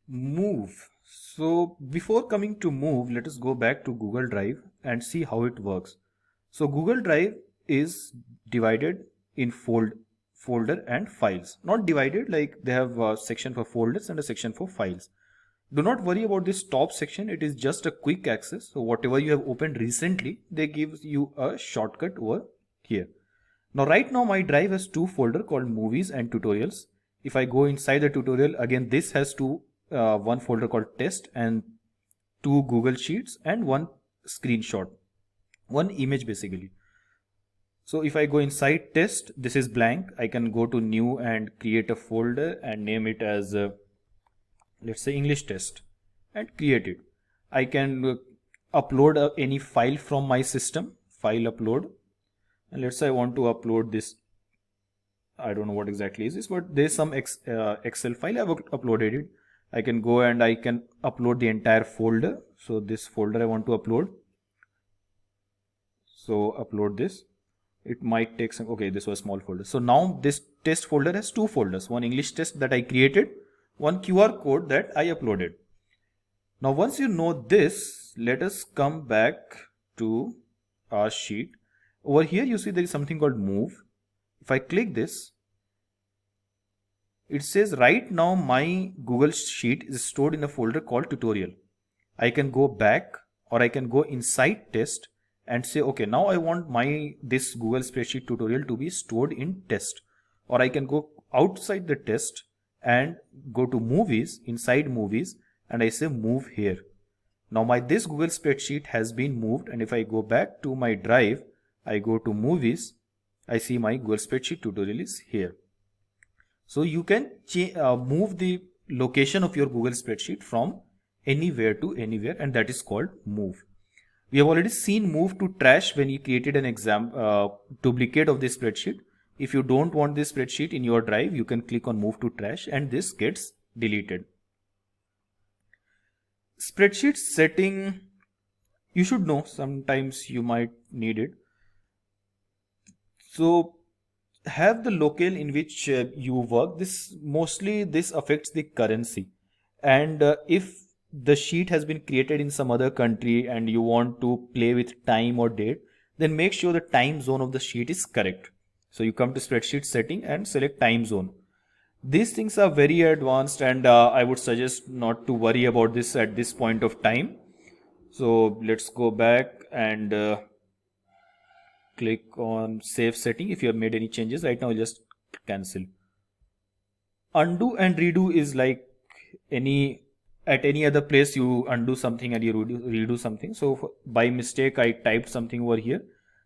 Move. So before coming to Move, let us go back to Google Drive and see how it works. So Google Drive is divided in folder and files. Not divided, like they have a section for folders and a section for files. Do not worry about this top section. It is just a quick access. So whatever you have opened recently, they give you a shortcut over here. Now right now my drive has two folders called movies and tutorials. If I go inside the tutorial, again this has one folder called test and two Google Sheets and one screenshot, one image basically. So if I go inside test, this is blank. I can go to new and create a folder and name it as let's say English test and create it. I can upload any file from my system, file upload, and let's say I want to upload this. I don't know what exactly is this, but there's some Excel file. I've uploaded it. I can go and I can upload the entire folder. So this folder I want to upload. So upload this. It might take some, okay, this was a small folder. So now this test folder has two folders, one English test that I created, one QR code that I uploaded. Now once you know this, let us come back to our sheet. Over here you see there is something called move. If I click this, it says right now my Google Sheet is stored in a folder called tutorial. I can go back or I can go inside test and say, okay, now I want this Google spreadsheet tutorial to be stored in test. Or I can go outside the test and go to movies, inside movies, and I say move here. Now this Google spreadsheet has been moved, and if I go back to my drive, I go to movies, I see my Google spreadsheet tutorial is here. So you can move the location of your Google spreadsheet from anywhere to anywhere, and that is called move. We have already seen move to trash when you created an duplicate of this spreadsheet. If you don't want this spreadsheet in your drive, you can click on move to trash and this gets deleted. Spreadsheet setting, you should know, sometimes you might need it. So have the locale in which you work. This affects the currency, and if the sheet has been created in some other country and you want to play with time or date, then make sure the time zone of the sheet is correct. So you come to spreadsheet setting and select time zone. These things are very advanced, and I would suggest not to worry about this at this point of time. So let's go back and click on save setting. If you have made any changes right now, just cancel. Undo and redo is like at any other place you undo something and you redo something. So by mistake I typed something over here.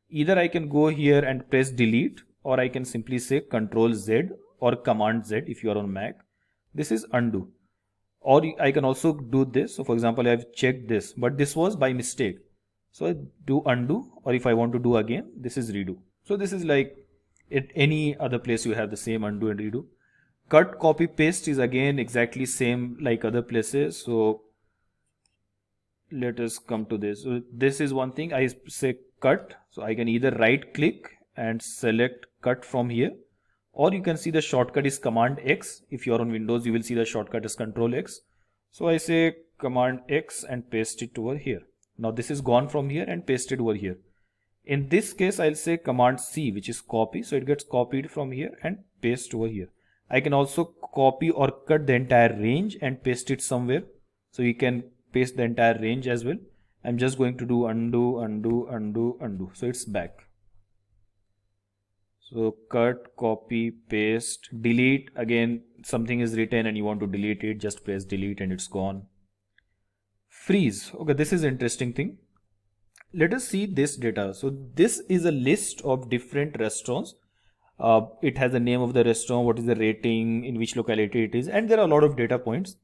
Either I can go here and press delete, or I can simply say Control Z or Command Z if you are on Mac. This is undo. Or I can also do this. So for example, I have checked this, but this was by mistake. So I do undo, or if I want to do again, this is redo. So this is like at any other place you have the same undo and redo. Cut, copy, paste is again exactly same like other places. So let us come to this. So this is one thing. I say cut. So I can either right click and select cut from here, or you can see the shortcut is Command X. If you are on Windows, you will see the shortcut is Control X. So I say Command X and paste it over here. Now this is gone from here and pasted over here. In this case, I'll say Command C, which is copy. So it gets copied from here and paste over here. I can also copy or cut the entire range and paste it somewhere. So you can paste the entire range as well. I'm just going to do undo, undo, undo, undo. So it's back. So cut, copy, paste, delete. Again, something is written and you want to delete it, just press delete and it's gone. Freeze. Okay, this is interesting thing. Let us see this data. So this is a list of different restaurants. It has the name of the restaurant, what is the rating, in which locality it is, and there are a lot of data points.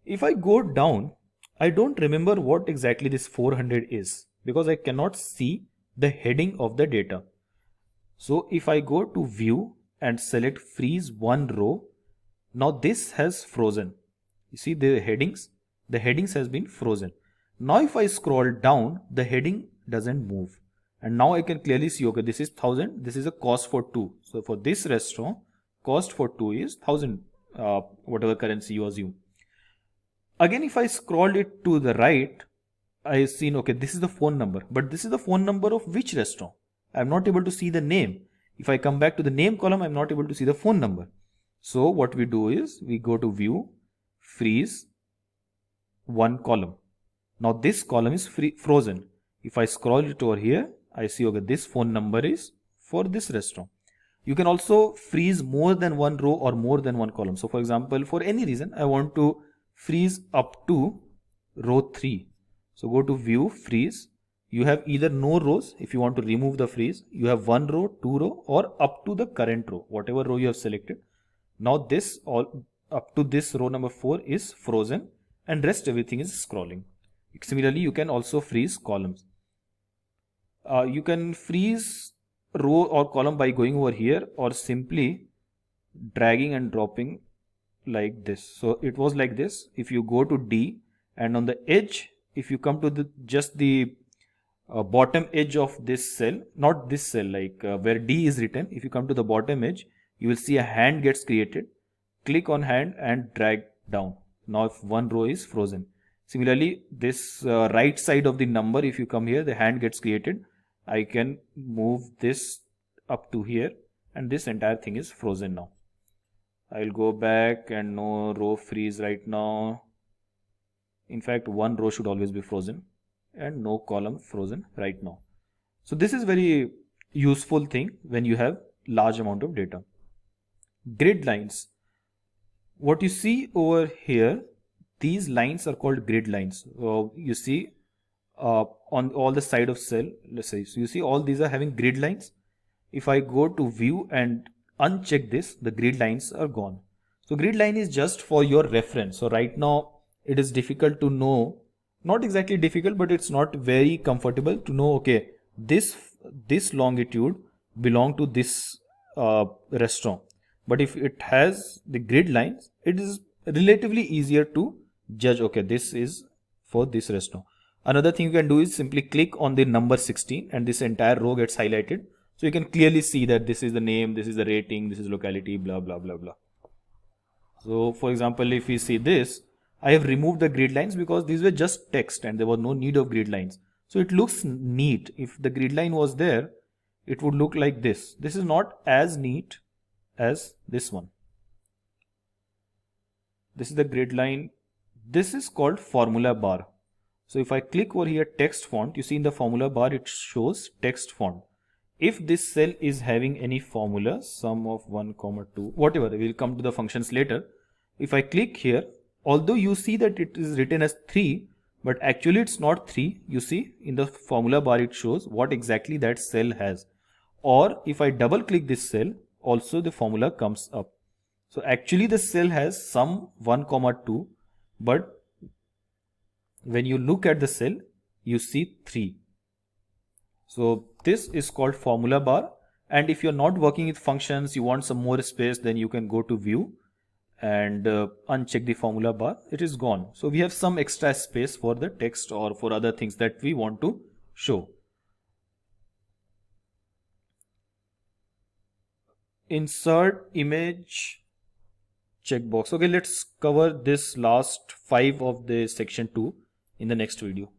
If I go down, I don't remember what exactly this 400 is because I cannot see the heading of the data. So if I go to view and select freeze one row, now this has frozen. You see the headings has been frozen. Now if I scroll down, the heading doesn't move. And now I can clearly see, okay, this is 1000, this is a cost for 2. So for this restaurant, cost for 2 is 1000, whatever currency you assume. Again, if I scroll it to the right, I seen, okay, this is the phone number, but this is the phone number of which restaurant? I'm not able to see the name. If I come back to the name column, I'm not able to see the phone number. So what we do is we go to view, freeze, one column. Now this column is frozen. If I scroll it over here, I see, okay, this phone number is for this restaurant. You can also freeze more than one row or more than one column. So for example, for any reason, I want to freeze up to row 3. So go to view, freeze. You have either no rows if you want to remove the freeze. You have one row, two row, or up to the current row, whatever row you have selected. Now this all up to this row number 4 is frozen and rest everything is scrolling. Similarly, you can also freeze columns. You can freeze row or column by going over here or simply dragging and dropping like this. So it was like this. If you go to D and on the edge, if you come to the just the bottom edge of this cell, not this cell, like where D is written, if you come to the bottom edge, you will see a hand gets created. Click on hand and drag down. Now if one row is frozen. Similarly, this right side of the number, if you come here, the hand gets created. I can move this up to here and this entire thing is frozen now. I'll go back and no row freeze right now. In fact, one row should always be frozen and no column frozen right now. So this is very useful thing when you have large amount of data. Grid lines. What you see over here, these lines are called grid lines. You see on all the side of cell, let's say, so you see all these are having grid lines. If I go to view and uncheck this, the grid lines are gone. So grid line is just for your reference. So right now it is difficult to know, not exactly difficult, but it's not very comfortable to know, okay, this longitude belong to this restaurant. But if it has the grid lines, it is relatively easier to judge, okay, this is for this restaurant. Another thing you can do is simply click on the number 16 and this entire row gets highlighted. So you can clearly see that this is the name, this is the rating, this is locality, blah, blah, blah, blah. So for example, if we see this, I have removed the grid lines because these were just text and there was no need of grid lines. So it looks neat. If the grid line was there, it would look like this. This is not as neat as this one. This is the grid line. This is called formula bar. So if I click over here text font, you see in the formula bar it shows text font. If this cell is having any formula, sum of 1, 2, whatever, we will come to the functions later. If I click here, although you see that it is written as 3, but actually it's not 3. You see in the formula bar it shows what exactly that cell has. Or if I double click this cell, also the formula comes up. So actually the cell has sum 1, 2, but when you look at the cell, you see 3. So this is called formula bar. And if you're not working with functions, you want some more space, then you can go to view and uncheck the formula bar. It is gone. So we have some extra space for the text or for other things that we want to show. Insert image checkbox. Okay, let's cover this last 5 of the section 2 in the next video.